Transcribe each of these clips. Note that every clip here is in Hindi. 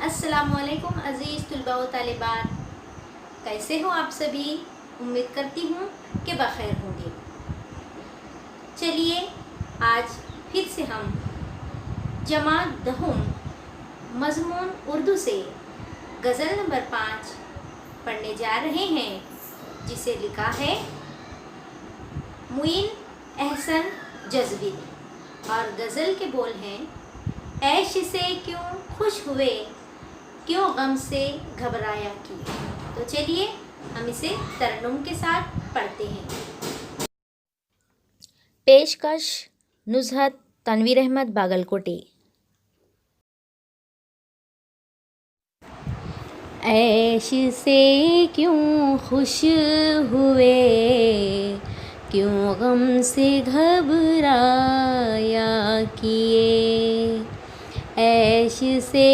अस्सलामुअलैकुम अज़ीज़ तुलबा व तालिबात, कैसे हो आप सभी। उम्मीद करती हूँ कि बखैर होंगे। चलिए आज फिर से हम जमात दहुम मज़मून उर्दू से गज़ल नंबर 5 पढ़ने जा रहे हैं, जिसे लिखा है मुइन एहसन जज़वी। और गज़ल के बोल हैं, ऐश से क्यों खुश हुए, क्यों गम से घबराया किए। तो चलिए हम इसे तरन्नुम के साथ पढ़ते हैं। पेशकश नुज़हत तनवीर अहमद बागलकोटी। ऐश से क्यों खुश हुए, क्यों गम से घबराया किए। ऐश से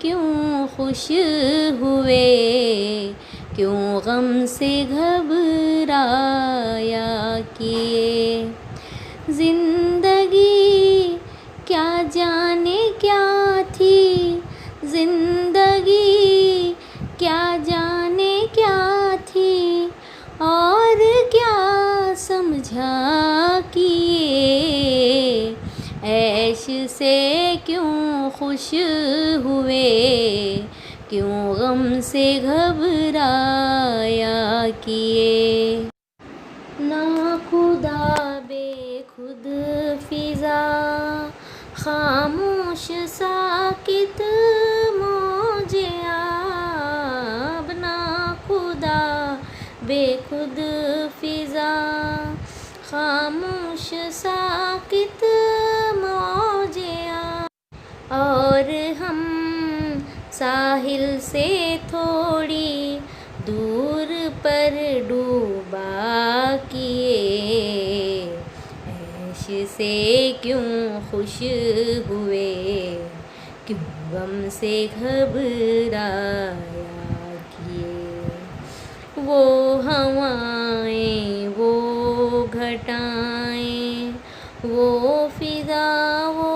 क्यों खुश हुए, क्यों गम से घबराया किए। जिंदगी क्या जाने क्या थी, जिंदगी क्या जाने क्या थी, और क्या समझा किए। ऐश से क्यों खुश हुए, क्यों गम से घबराया किए। ना खुदा बेखुद फिजा, खामोश साकित मौजे आब। ना खुदा बेखुद फिजा, खामोश साकित मौजे आब। और हम साहिल से थोड़ी दूर पर डूबा किए। ऐश से क्यों खुश हुए, क्यों गम से घबराया किए। वो हवाएं, वो घटाएं, वो फिजा, वो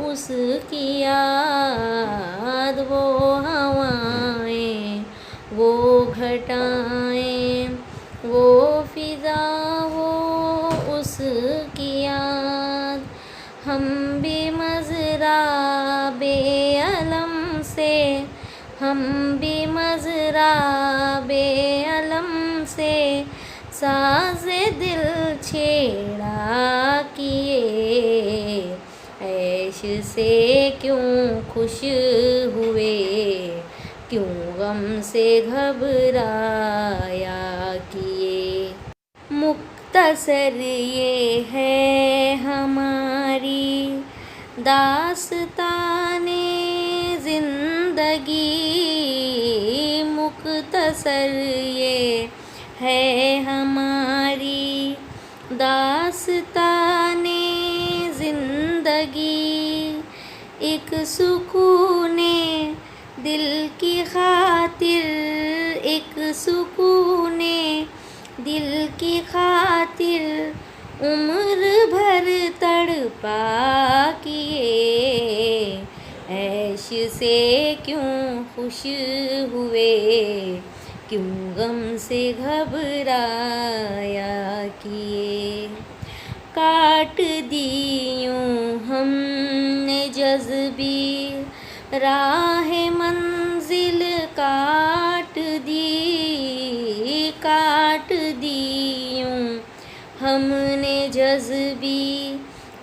उसकी याद। वो हवाएं, वो घटाएं, वो फिजा, वो उसकी याद। हम बेमज़राबे अलम से, हम बेमज़राबे अलम से, साज़े दिल छेड़ा किए। ऐश से क्यों खुश हुए, क्यों गम से घबराया किए। मुख्तसर ये है हमारी दास्ताने ज़िंदगी। मुख्तसर ये है हमारी दास्ताने ज़िंदगी। एक सुकूने दिल की खातिर, एक सुकूने दिल की खातिर, उम्र भर तड़पा किए। ऐश से क्यों खुश हुए, क्यों गम से घबराया किए। काट दी यूं हमने जज़्बी राह मंजिल, काट दी, काट दी यूं हमने जज़्बी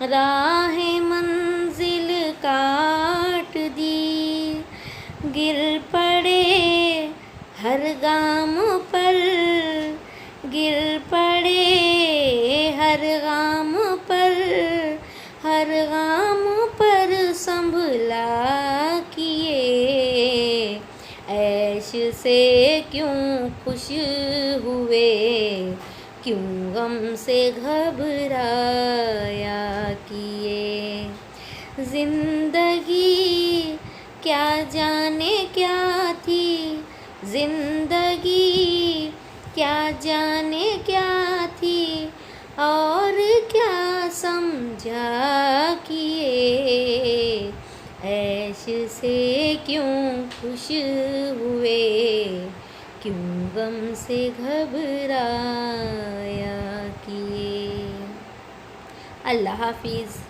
राह मंजिल, काट दी। गिर पड़े हर गाम पर, गिर पड़े हर गाम पर, हर गाम पर संभला किए। ऐश से क्यों खुश हुए, क्यों गम से घबराया किए। जिंदगी क्या जाने क्या थी, जिंदगी क्या जाने क्या थी, और क्या समझा किए। ऐश से क्यों खुश हुए, क्यों गम से घबराया किए। अल्लाह हाफिज़।